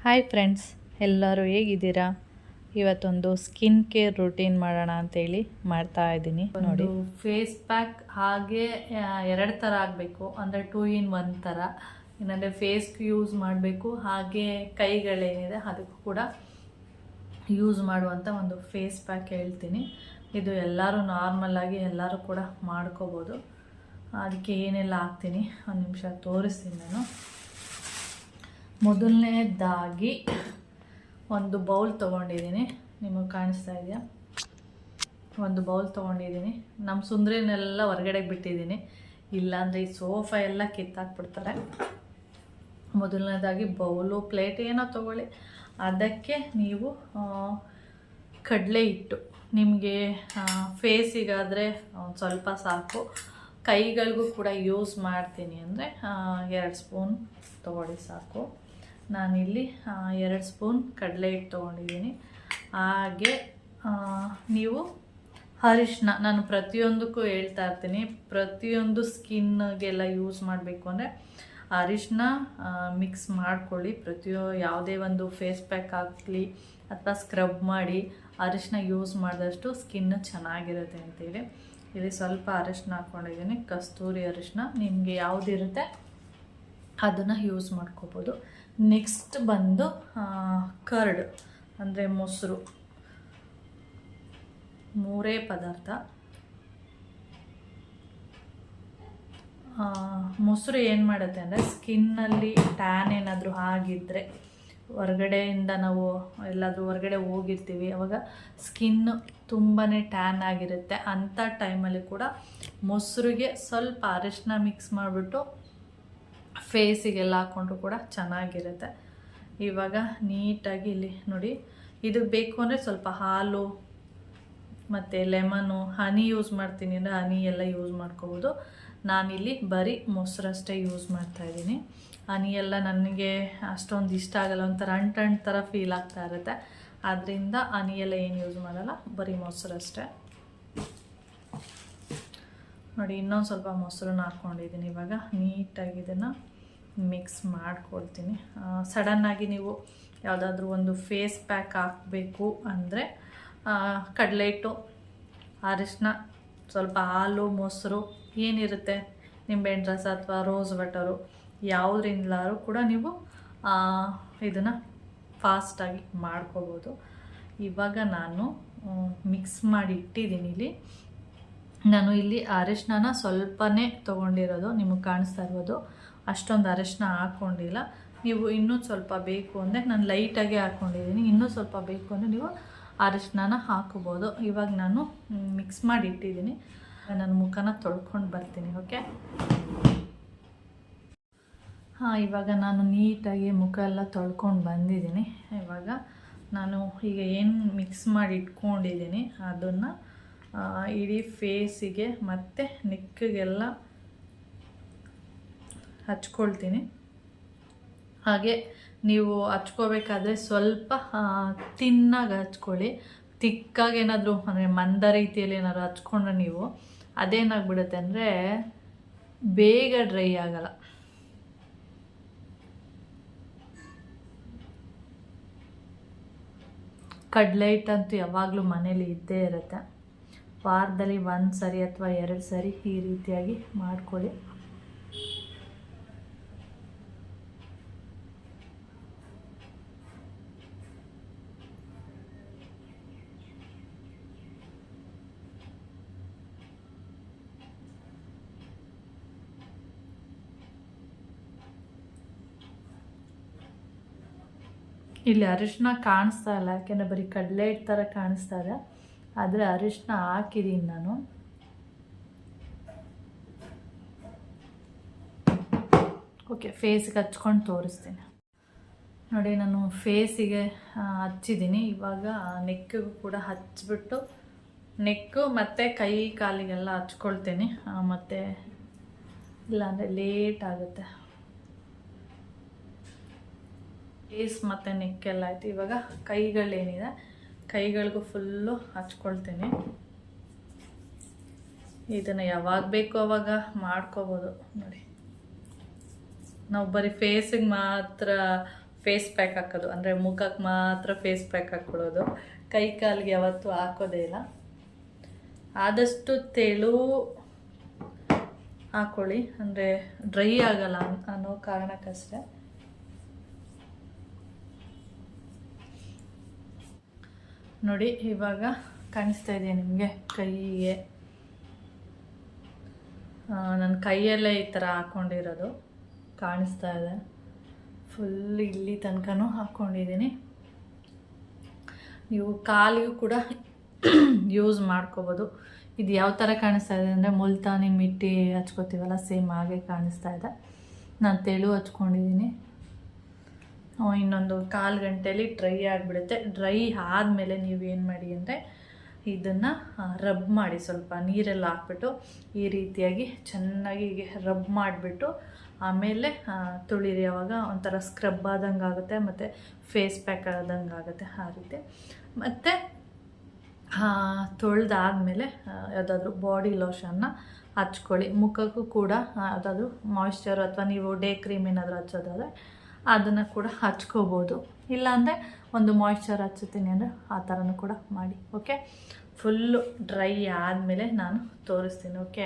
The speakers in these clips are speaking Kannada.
ಹಾಯ್ ಫ್ರೆಂಡ್ಸ್, ಎಲ್ಲರೂ ಹೇಗಿದ್ದೀರಾ? ಇವತ್ತೊಂದು ಸ್ಕಿನ್ ಕೇರ್ ರೂಟೀನ್ ಮಾಡೋಣ ಅಂತೇಳಿ ಮಾಡ್ತಾ ಇದ್ದೀನಿ. ನೋಡಿ, ಫೇಸ್ ಪ್ಯಾಕ್ ಹಾಗೆ ಎರಡು ಥರ ಆಗಬೇಕು, ಅಂದರೆ 2 in 1 ಥರ. ಏನಂದರೆ ಫೇಸ್ಗೆ ಯೂಸ್ ಮಾಡಬೇಕು, ಹಾಗೆ ಕೈಗಳೇನಿದೆ ಅದಕ್ಕೂ ಕೂಡ ಯೂಸ್ ಮಾಡುವಂಥ ಒಂದು ಫೇಸ್ ಪ್ಯಾಕ್ ಹೇಳ್ತೀನಿ. ಇದು ಎಲ್ಲರೂ ನಾರ್ಮಲಾಗಿ ಎಲ್ಲರೂ ಕೂಡ ಮಾಡ್ಕೋಬೋದು. ಅದಕ್ಕೆ ಏನೆಲ್ಲ ಹಾಕ್ತೀನಿ ಒಂದು ನಿಮಿಷ ತೋರಿಸ್ತೀನಿ ನಾನು. ಮೊದಲನೇದಾಗಿ ಒಂದು ಬೌಲ್ ತೊಗೊಂಡಿದ್ದೀನಿ, ನಿಮಗೆ ಕಾಣಿಸ್ತಾ ಇದೆಯಾ? ಒಂದು ಬೌಲ್ ತೊಗೊಂಡಿದ್ದೀನಿ. ನಮ್ಮ ಸುಂದ್ರಿನೆಲ್ಲ ಹೊರಗಡೆಗೆ ಬಿಟ್ಟಿದ್ದೀನಿ, ಇಲ್ಲಾಂದರೆ ಈ ಸೋಫಾ ಎಲ್ಲ ಕಿತ್ತಾಕ್ಬಿಡ್ತಾರೆ. ಮೊದಲನೇದಾಗಿ ಬೌಲು, ಪ್ಲೇಟ್ ಏನೋ ತೊಗೊಳ್ಳಿ. ಅದಕ್ಕೆ ನೀವು ಕಡಲೆ ಹಿಟ್ಟು, ನಿಮಗೆ ಫೇಸಿಗಾದರೆ ಒಂದು ಸ್ವಲ್ಪ ಸಾಕು, ಕೈಗಳಿಗೂ ಕೂಡ ಯೂಸ್ ಮಾಡ್ತೀನಿ ಅಂದರೆ 2 ಸ್ಪೂನ್ ತೊಗೊಳ್ಳಿ ಸಾಕು. ನಾನಿಲ್ಲಿ 2 ಸ್ಪೂನ್ ಕಡಲೆ ಹಿಟ್ಟು ತೊಗೊಂಡಿದ್ದೀನಿ. ಹಾಗೆ ನೀವು ಅರಿಶಿನ, ನಾನು ಪ್ರತಿಯೊಂದಕ್ಕೂ ಹೇಳ್ತಾ ಇರ್ತೀನಿ, ಪ್ರತಿಯೊಂದು ಸ್ಕಿನ್ಗೆಲ್ಲ ಯೂಸ್ ಮಾಡಬೇಕು ಅಂದರೆ ಅರಿಶಿನ ಮಿಕ್ಸ್ ಮಾಡ್ಕೊಳ್ಳಿ. ಯಾವುದೇ ಒಂದು ಫೇಸ್ ಪ್ಯಾಕ್ ಆಗಲಿ ಅಥವಾ ಸ್ಕ್ರಬ್ ಮಾಡಿ ಅರಿಶಿನ ಯೂಸ್ ಮಾಡಿದಷ್ಟು ಸ್ಕಿನ್ ಚೆನ್ನಾಗಿರುತ್ತೆ ಅಂತೇಳಿ ಇಲ್ಲಿ ಸ್ವಲ್ಪ ಅರಿಶಿನ ಹಾಕ್ಕೊಂಡಿದ್ದೀನಿ. ಕಸ್ತೂರಿ ಅರಿಶಿನ, ನಿಮಗೆ ಯಾವುದಿರುತ್ತೆ ಅದನ್ನು ಯೂಸ್ ಮಾಡ್ಕೋಬೋದು. ನೆಕ್ಸ್ಟ್ ಬಂದು ಕರ್ಡ್ ಅಂದರೆ ಮೊಸರು, 3 ಪದಾರ್ಥ. ಮೊಸರು ಏನು ಮಾಡುತ್ತೆ ಅಂದರೆ ಸ್ಕಿನ್ನಲ್ಲಿ ಟ್ಯಾನ್ ಏನಾದರೂ ಆಗಿದ್ದರೆ, ಹೊರಗಡೆಯಿಂದ ನಾವು ಎಲ್ಲಾದರೂ ಹೊರಗಡೆ ಹೋಗಿರ್ತೀವಿ, ಅವಾಗ ಸ್ಕಿನ್ ತುಂಬಾ ಟ್ಯಾನ್ ಆಗಿರುತ್ತೆ. ಅಂಥ ಟೈಮಲ್ಲಿ ಕೂಡ ಮೊಸರಿಗೆ ಸ್ವಲ್ಪ ಅರಿಶಿನ ಮಿಕ್ಸ್ ಮಾಡಿಬಿಟ್ಟು ಫೇಸಿಗೆಲ್ಲ ಹಾಕ್ಕೊಂಡ್ರು ಕೂಡ ಚೆನ್ನಾಗಿರುತ್ತೆ. ಇವಾಗ ನೀಟಾಗಿ ಇಲ್ಲಿ ನೋಡಿ, ಇದು ಬೇಕು ಅಂದರೆ ಸ್ವಲ್ಪ ಹಾಲು ಮತ್ತು ಲೆಮನು, ಹನಿ ಯೂಸ್ ಮಾಡ್ತೀನಿ ಅಂದರೆ ಹನಿ ಎಲ್ಲ ಯೂಸ್ ಮಾಡ್ಕೋಬೋದು. ನಾನಿಲ್ಲಿ ಬರೀ ಮೊಸರಷ್ಟೇ ಯೂಸ್ ಮಾಡ್ತಾಯಿದ್ದೀನಿ. ಹನಿ ಎಲ್ಲ ನನಗೆ ಅಷ್ಟೊಂದು ಇಷ್ಟ ಆಗಲ್ಲ, ಒಂಥರ ಅಂಟು ಥರ ಫೀಲ್ ಆಗ್ತಾ ಇರುತ್ತೆ. ಆದ್ದರಿಂದ ಹನಿ ಎಲ್ಲ ಏನು ಯೂಸ್ ಮಾಡಲ್ಲ, ಬರೀ ಮೊಸರಷ್ಟೇ. ನೋಡಿ, ಇನ್ನೊಂದು ಸ್ವಲ್ಪ ಮೊಸರನ್ನ ಹಾಕ್ಕೊಂಡಿದ್ದೀನಿ. ಇವಾಗ ನೀಟಾಗಿ ಇದನ್ನು ಮಿಕ್ಸ್ ಮಾಡ್ಕೊಳ್ತೀನಿ. ಸಡನ್ನಾಗಿ ನೀವು ಯಾವುದಾದ್ರೂ ಒಂದು ಫೇಸ್ ಪ್ಯಾಕ್ ಹಾಕಬೇಕು ಅಂದರೆ ಕಡಲೆ ಹಿಟ್ಟು, ಅರಿಶಿನ, ಸ್ವಲ್ಪ ಹಾಲು, ಮೊಸರು ಏನಿರುತ್ತೆ, ನಿಂಬೆಹಣ್ಣು ರಸ ಅಥವಾ ರೋಸ್ ವಾಟರು, ಯಾವುದರಿಂದಲಾದ್ರೂ ಕೂಡ ನೀವು ಇದನ್ನು ಫಾಸ್ಟಾಗಿ ಮಾಡ್ಕೋಬೋದು. ಇವಾಗ ನಾನು ಮಿಕ್ಸ್ ಮಾಡಿ ಇಟ್ಟಿದ್ದೀನಿ. ನಾನು ಇಲ್ಲಿ ಅರಿಶಿನ ಸ್ವಲ್ಪನೇ ತೊಗೊಂಡಿರೋದು, ನಿಮಗೆ ಕಾಣಿಸ್ತಾ ಇರ್ಬೋದು. ಅಷ್ಟೊಂದು ಅರಿಶಿನ ಹಾಕ್ಕೊಂಡಿಲ್ಲ. ನೀವು ಇನ್ನೂ ಸ್ವಲ್ಪ ಬೇಕು ಅಂದರೆ, ನಾನು ಲೈಟಾಗೆ ಹಾಕ್ಕೊಂಡಿದ್ದೀನಿ, ಇನ್ನೂ ಸ್ವಲ್ಪ ಬೇಕು ಅಂದರೆ ನೀವು ಅರಿಶಿನ ಹಾಕೋಬೋದು. ಇವಾಗ ನಾನು ಮಿಕ್ಸ್ ಮಾಡಿ ಇಟ್ಟಿದ್ದೀನಿ. ನನ್ನ ಮುಖನ ತೊಳ್ಕೊಂಡು ಬರ್ತೀನಿ. ಓಕೆ, ಇವಾಗ ನಾನು ನೀಟಾಗಿ ಮುಖ ಎಲ್ಲ ತೊಳ್ಕೊಂಡು ಬಂದಿದ್ದೀನಿ. ಇವಾಗ ನಾನು ಈಗ ಏನು ಮಿಕ್ಸ್ ಮಾಡಿ ಇಟ್ಕೊಂಡಿದ್ದೀನಿ ಅದನ್ನು ಇಡೀ ಫೇಸಿಗೆ ಮತ್ತು ನೆಕ್ಗೆಲ್ಲ ಹಚ್ಕೊಳ್ತೀನಿ. ಹಾಗೆ ನೀವು ಹಚ್ಕೋಬೇಕಾದ್ರೆ ಸ್ವಲ್ಪ ತಿನ್ನಾಗಿ ಹಚ್ಕೊಳ್ಳಿ. ತಿಕ್ಕಾಗಿ ಏನಾದರೂ ಅಂದರೆ ಮಂದ ರೀತಿಯಲ್ಲಿ ಏನಾದರೂ ಹಚ್ಕೊಂಡ್ರೆ ನೀವು ಅದೇನಾಗ್ಬಿಡುತ್ತೆ ಅಂದರೆ ಬೇಗ ಡ್ರೈ ಆಗಲ್ಲ. ಕಡಲೆ ಹಿಟ್ಟಂತೂ ಯಾವಾಗಲೂ ಮನೇಲಿ ಇದ್ದೇ ಇರುತ್ತೆ. ವಾರದಲ್ಲಿ 1 ಸರಿ ಅಥವಾ 2 ಸರಿ ಈ ರೀತಿಯಾಗಿ ಮಾಡ್ಕೊಳ್ಳಿ. ಇಲ್ಲಿ ಅರಿಶಿನ ಕಾಣಿಸ್ತಾ ಇಲ್ಲ, ಯಾಕೆಂದರೆ ಬರೀ ಕಡಲೆ ಹಿಟ್ಟು ಥರ ಕಾಣಿಸ್ತಾ ಇದೆ, ಆದರೆ ಅರಿಶಿನ ಹಾಕಿದ್ದೀನಿ ನಾನು. ಓಕೆ, ಫೇಸ್ಗೆ ಹಚ್ಕೊಂಡು ತೋರಿಸ್ತೀನಿ. ನೋಡಿ, ನಾನು ಫೇಸಿಗೆ ಹಚ್ಚಿದ್ದೀನಿ. ಇವಾಗ ನೆಕ್ಕಿಗೂ ಕೂಡ ಹಚ್ಚಿಬಿಟ್ಟು ನೆಕ್ಕು ಮತ್ತು ಕೈ ಕಾಲಿಗೆಲ್ಲ ಹಚ್ಕೊಳ್ತೀನಿ. ಮತ್ತು ಇಲ್ಲಾಂದರೆ ಲೇಟ್ ಆಗುತ್ತೆ. ಫೇಸ್ ಮತ್ತು ನೆಕ್ಕೆಲ್ಲ ಆಯಿತು. ಇವಾಗ ಕೈಗಳೇನಿದೆ, ಕೈಗಳಿಗೂ ಫುಲ್ಲು ಹಚ್ಕೊಳ್ತೀನಿ. ಇದನ್ನು ಯಾವಾಗ ಬೇಕೋ ಅವಾಗ ಮಾಡ್ಕೋಬೋದು. ನೋಡಿ, ನಾವು ಬರೀ ಫೇಸಿಗೆ ಮಾತ್ರ ಫೇಸ್ ಪ್ಯಾಕ್ ಹಾಕೋದು, ಅಂದರೆ ಮುಖಕ್ಕೆ ಮಾತ್ರ ಫೇಸ್ ಪ್ಯಾಕ್ ಹಾಕ್ಕೊಳ್ಳೋದು, ಕೈ ಕಾಲಿಗೆ ಯಾವತ್ತೂ ಹಾಕೋದೇ ಇಲ್ಲ. ಆದಷ್ಟು ತೆಳು ಹಾಕ್ಕೊಳ್ಳಿ, ಅಂದರೆ ಡ್ರೈ ಆಗಲ್ಲ ಅನ್ನೋ ಕಾರಣಕ್ಕಷ್ಟೇ. ನೋಡಿ ಇವಾಗ ಕಾಣಿಸ್ತಾ ಇದೆಯಾ ನಿಮಗೆ ಕೈಗೆ? ನನ್ನ ಕೈಯಲ್ಲೇ ಈ ಥರ ಹಾಕ್ಕೊಂಡಿರೋದು ಕಾಣಿಸ್ತಾ ಇದೆ. ಫುಲ್ ಇಲ್ಲಿ ತನಕನೂ ಹಾಕ್ಕೊಂಡಿದ್ದೀನಿ. ನೀವು ಕಾಲಿಗೂ ಕೂಡ ಯೂಸ್ ಮಾಡ್ಕೋಬೋದು. ಇದು ಯಾವ ಥರ ಕಾಣಿಸ್ತಾ ಇದೆ ಅಂದರೆ ಮುಲ್ತಾನಿ ಮಿಟ್ಟಿ ಹಚ್ಕೋತೀವಲ್ಲ, ಸೇಮ್ ಹಾಗೆ ಕಾಣಿಸ್ತಾ ಇದೆ. ನಾನು ತೆಳು ಹಚ್ಕೊಂಡಿದ್ದೀನಿ. ಇನ್ನೊಂದು 1/4 ಗಂಟೆಯಲ್ಲಿ ಡ್ರೈ ಆಗಿಬಿಡುತ್ತೆ. ಡ್ರೈ ಆದಮೇಲೆ ನೀವೇನು ಮಾಡಿ ಅಂದರೆ ಇದನ್ನು ರಬ್ ಮಾಡಿ, ಸ್ವಲ್ಪ ನೀರೆಲ್ಲ ಹಾಕ್ಬಿಟ್ಟು ಈ ರೀತಿಯಾಗಿ ಚೆನ್ನಾಗಿ ರಬ್ ಮಾಡಿಬಿಟ್ಟು ಆಮೇಲೆ ತುಳಿರಿ. ಆವಾಗ ಒಂಥರ ಸ್ಕ್ರಬ್ ಆದಂಗೆ ಆಗುತ್ತೆ ಮತ್ತು ಫೇಸ್ ಪ್ಯಾಕ್ ಆದಂಗೆ ಆಗುತ್ತೆ ಆ ರೀತಿ. ಮತ್ತು ತೊಳೆದಾದ್ಮೇಲೆ ಯಾವುದಾದ್ರೂ ಬಾಡಿ ಲೋಷನ್ನ ಹಚ್ಕೊಳ್ಳಿ. ಮುಖಕ್ಕೂ ಕೂಡ ಯಾವುದಾದ್ರೂ ಮಾಯಿಶ್ಚರ್ ಅಥವಾ ನೀವು ಡೇ ಕ್ರೀಮ್ ಏನಾದರೂ ಹಚ್ಚೋದಾದರೆ ಅದನ್ನು ಕೂಡ ಹಚ್ಕೋಬೋದು. ಇಲ್ಲಾಂದರೆ ಒಂದು ಮಾಯಿಶ್ಚರ್ ಹಚ್ಚುತ್ತೀನಿ ಅಂದರೆ ಆ ಥರನೂ ಕೂಡ ಮಾಡಿ. ಓಕೆ, ಫುಲ್ಲು ಡ್ರೈ ಆದಮೇಲೆ ನಾನು ತೋರಿಸ್ತೀನಿ. ಓಕೆ,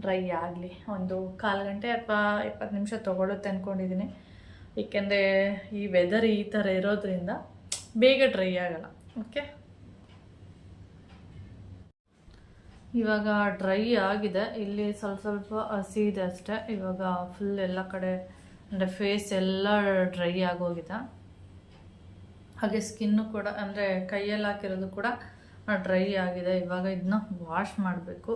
ಡ್ರೈ ಆಗಲಿ. ಒಂದು 1/4 ಗಂಟೆ ಅಥವಾ 20 ನಿಮಿಷ ತೊಗೊಳುತ್ತೆ ಅಂದ್ಕೊಂಡಿದ್ದೀನಿ. ಏಕೆಂದರೆ ಈ ವೆದರ್ ಈ ಥರ ಇರೋದ್ರಿಂದ ಬೇಗ ಡ್ರೈ ಆಗಲ್ಲ. ಓಕೆ, ಇವಾಗ ಡ್ರೈ ಆಗಿದೆ. ಇಲ್ಲಿ ಸ್ವಲ್ಪ ಹಸಿ ಇದೆ ಅಷ್ಟೇ. ಇವಾಗ ಫುಲ್ ಎಲ್ಲ ಕಡೆ ಅಂದರೆ ಫೇಸ್ ಎಲ್ಲ ಡ್ರೈ ಆಗೋಗಿದೆ. ಹಾಗೆ ಸ್ಕಿನ್ನು ಕೂಡ, ಅಂದರೆ ಕೈಯಲ್ಲಿ ಹಾಕಿರೋದು ಕೂಡ ಡ್ರೈ ಆಗಿದೆ. ಇವಾಗ ಇದನ್ನ ವಾಶ್ ಮಾಡಬೇಕು.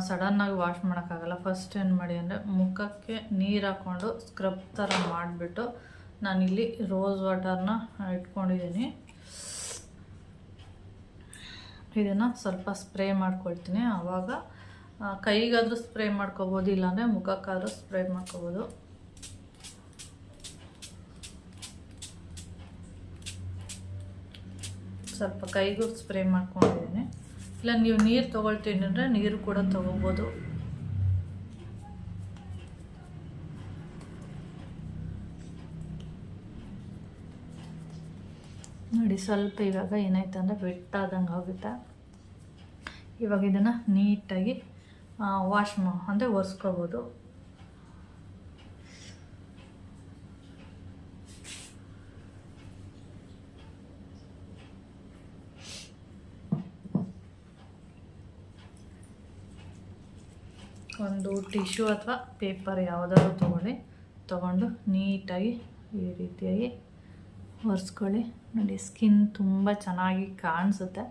ಸಡನ್ನಾಗಿ ವಾಶ್ ಮಾಡೋಕ್ಕಾಗಲ್ಲ. ಫಸ್ಟ್ ಏನು ಮಾಡಿ ಅಂದರೆ ಮುಖಕ್ಕೆ ನೀರು ಹಾಕ್ಕೊಂಡು ಸ್ಕ್ರಬ್ ಥರ ಮಾಡಿಬಿಟ್ಟು, ನಾನಿಲ್ಲಿ ರೋಸ್ ವಾಟರ್ನ ಇಟ್ಕೊಂಡಿದ್ದೀನಿ. ಇದನ್ನು ಸ್ವಲ್ಪ ಸ್ಪ್ರೇ ಮಾಡ್ಕೊಳ್ತೀನಿ. ಆವಾಗ ಕೈಗಾದರೂ ಸ್ಪ್ರೇ ಮಾಡ್ಕೋಬೋದು, ಇಲ್ಲಾಂದರೆ ಮುಖಕ್ಕಾದರೂ ಸ್ಪ್ರೇ ಮಾಡ್ಕೋಬೋದು. ಸ್ವಲ್ಪ ಕೈಗೂ ಸ್ಪ್ರೇ ಮಾಡ್ಕೊಂಡಿದ್ದೀನಿ. ಇಲ್ಲ ನೀವು ನೀರು ತೊಗೊಳ್ತೀನಿ ಅಂದರೆ ನೀರು ಕೂಡ ತೊಗೋಬೋದು. ನೋಡಿ ಸ್ವಲ್ಪ ಇವಾಗ ಏನಾಯ್ತು ಅಂದರೆ ಬೆಟ್ಟಾದಂಗೆ ಆಗುತ್ತೆ. ಇವಾಗ ಇದನ್ನು ನೀಟಾಗಿ ವಾಶ್ ಅಂದರೆ ಒರೆಸ್ಕೋಬೋದು. ಒಂದು ಟಿಶ್ಯೂ ಅಥವಾ ಪೇಪರ್ ಯಾವುದಾದ್ರು ತೊಗೊಂಡು ನೀಟಾಗಿ ಈ ರೀತಿಯಾಗಿ ಒರೆಸ್ಕೊಳ್ಳಿ. ನೋಡಿ ಸ್ಕಿನ್ ತುಂಬ ಚೆನ್ನಾಗಿ ಕಾಣಿಸುತ್ತೆ.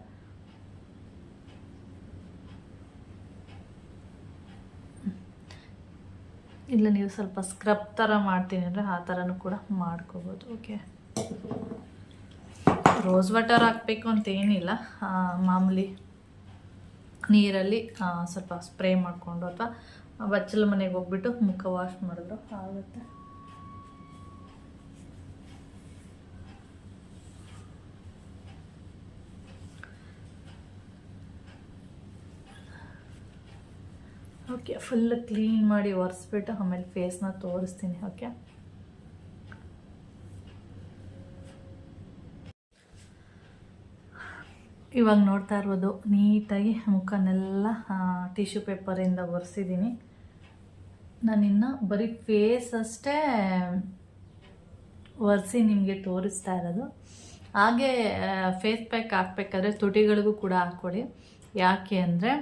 ಇಲ್ಲ ನೀವು ಸ್ವಲ್ಪ ಸ್ಕ್ರಬ್ ಥರ ಮಾಡ್ತೀನಿ ಅಂದರೆ ಆ ಥರನೂ ಕೂಡ ಮಾಡ್ಕೋಬೋದು. ಓಕೆ, ರೋಸ್ ವಾಟರ್ ಹಾಕಬೇಕು ಅಂತ ಏನಿಲ್ಲ, ಮಾಮೂಲಿ ನೀರಲ್ಲಿ ಸ್ವಲ್ಪ ಸ್ಪ್ರೇ ಮಾಡಿಕೊಂಡು ಅಥವಾ ಬಚ್ಚಲ ಮನೆಗೆ ಹೋಗ್ಬಿಟ್ಟು ಮುಖ ವಾಶ್ ಮಾಡಿದ್ರು ಆಗುತ್ತೆ. ಓಕೆ, ಫುಲ್ ಕ್ಲೀನ್ ಮಾಡಿ ಒರೆಸ್ಬಿಟ್ಟು ಆಮೇಲೆ ಫೇಸ್ನ ತೋರಿಸ್ತೀನಿ. ಓಕೆ, ಇವಾಗ ನೋಡ್ತಾ ಇರ್ಬೋದು ನೀಟಾಗಿ ಮುಖನೆಲ್ಲ ಟಿಶ್ಯೂ ಪೇಪರಿಂದ ಒರೆಸಿದ್ದೀನಿ. ನಾನಿನ್ನು ಬರೀ ಫೇಸ್ ಅಷ್ಟೇ ಒರೆಸಿ ನಿಮಗೆ ತೋರಿಸ್ತಾ ಇರೋದು. ಹಾಗೆ ಫೇಸ್ ಪ್ಯಾಕ್ ಹಾಕ್ಬೇಕಾದ್ರೆ ತುಟಿಗಳಿಗೂ ಕೂಡ ಹಾಕ್ಕೊಳ್ಳಿ. ಯಾಕೆ ಅಂದರೆ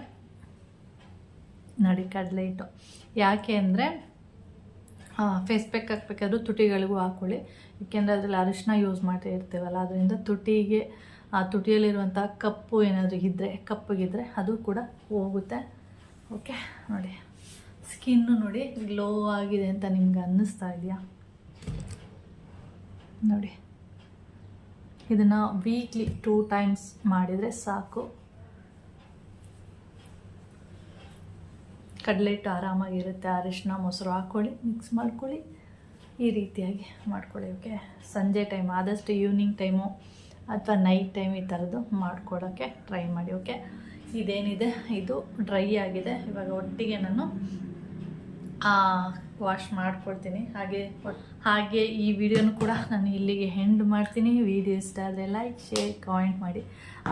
ನೋಡಿ ಕಡಲೆ ಹಿಟ್ಟು, ಯಾಕೆ ಅಂದರೆ ಫೇಸ್ ಪ್ಯಾಕ್ ಹಾಕ್ಬೇಕಾದ್ರೂ ತುಟಿಗಳಿಗೂ ಹಾಕ್ಕೊಳ್ಳಿ. ಏಕೆಂದರೆ ಅದರಲ್ಲಿ ಅರಿಶಿನ ಯೂಸ್ ಮಾಡ್ತಾ ಇರ್ತೀವಲ್ಲ, ಅದರಿಂದ ತುಟಿಗೆ ತುಟಿಯಲ್ಲಿರುವಂಥ ಕಪ್ಪು ಏನಾದರೂ ಇದ್ದರೆ, ಕಪ್ಪಗಿದ್ದರೆ ಅದು ಕೂಡ ಹೋಗುತ್ತೆ. ಓಕೆ, ನೋಡಿ ಸ್ಕಿನ್ನು ನೋಡಿ ಗ್ಲೋ ಆಗಿದೆ ಅಂತ ನಿಮ್ಗೆ ಅನ್ನಿಸ್ತಾ ಇದೆಯಾ? ನೋಡಿ ಇದನ್ನು ವೀಕ್ಲಿ 2 ಟೈಮ್ಸ್ ಮಾಡಿದರೆ ಸಾಕು. ಕಡಲೆ ಹಿಟ್ಟು ಆರಾಮಾಗಿರುತ್ತೆ. ಅರಿಶಿನ ಮೊಸರು ಹಾಕ್ಕೊಳ್ಳಿ, ಮಿಕ್ಸ್ ಮಾಡ್ಕೊಳ್ಳಿ, ಈ ರೀತಿಯಾಗಿ ಮಾಡ್ಕೊಳ್ಳಿ. ಓಕೆ, ಸಂಜೆ ಟೈಮ್ ಆದಷ್ಟು ಈವ್ನಿಂಗ್ ಟೈಮು ಅಥವಾ ನೈಟ್ ಟೈಮ್ ಈ ಥರದ್ದು ಮಾಡ್ಕೊಳ್ಳೋಕ್ಕೆ ಟ್ರೈ ಮಾಡಿ. ಓಕೆ, ಇದೇನಿದೆ ಇದು ಡ್ರೈ ಆಗಿದೆ. ಇವಾಗ ಒಟ್ಟಿಗೆ ನಾನು ವಾಶ್ ಮಾಡ್ಕೊಳ್ತೀನಿ. ಹಾಗೆ ಈ ವಿಡಿಯೋನು ಕೂಡ ನಾನು ಇಲ್ಲಿಗೆ ಎಂಡ್ ಮಾಡ್ತೀನಿ. ವಿಡಿಯೋ ಇಷ್ಟ ಆದರೆ ಲೈಕ್, ಶೇರ್, ಕಾಮೆಂಟ್ ಮಾಡಿ.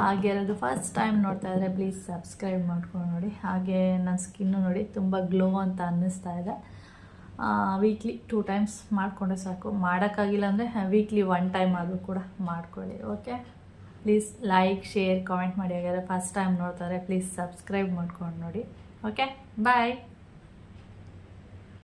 ಹಾಗೆ ಯಾರಾದರೂ ಫಸ್ಟ್ ಟೈಮ್ ನೋಡ್ತಾ ಇದ್ದರೆ ಪ್ಲೀಸ್ ಸಬ್ಸ್ಕ್ರೈಬ್ ಮಾಡ್ಕೊಂಡು ನೋಡಿ. ಹಾಗೆ ನನ್ನ ಸ್ಕಿನ್ನು ನೋಡಿ ತುಂಬ ಗ್ಲೋ ಅಂತ ಅನ್ನಿಸ್ತಾ ಇದೆ. ವೀಕ್ಲಿ 2 ಟೈಮ್ಸ್ ಮಾಡಿಕೊಂಡ್ರೆ ಸಾಕು. ಮಾಡೋಕ್ಕಾಗಿಲ್ಲ ಅಂದರೆ ವೀಕ್ಲಿ 1 ಟೈಮ್ ಆದರೂ ಕೂಡ ಮಾಡ್ಕೊಳ್ಳಿ. Okay, please like, share, comment ಮಾಡಿ. ಹಾಗಾದರೆ ಫಸ್ಟ್ ಟೈಮ್ ನೋಡ್ತಾರೆ ಪ್ಲೀಸ್ ಸಬ್ಸ್ಕ್ರೈಬ್ ಮಾಡ್ಕೊಂಡು ನೋಡಿ. ಓಕೆ, ಬಾಯ್.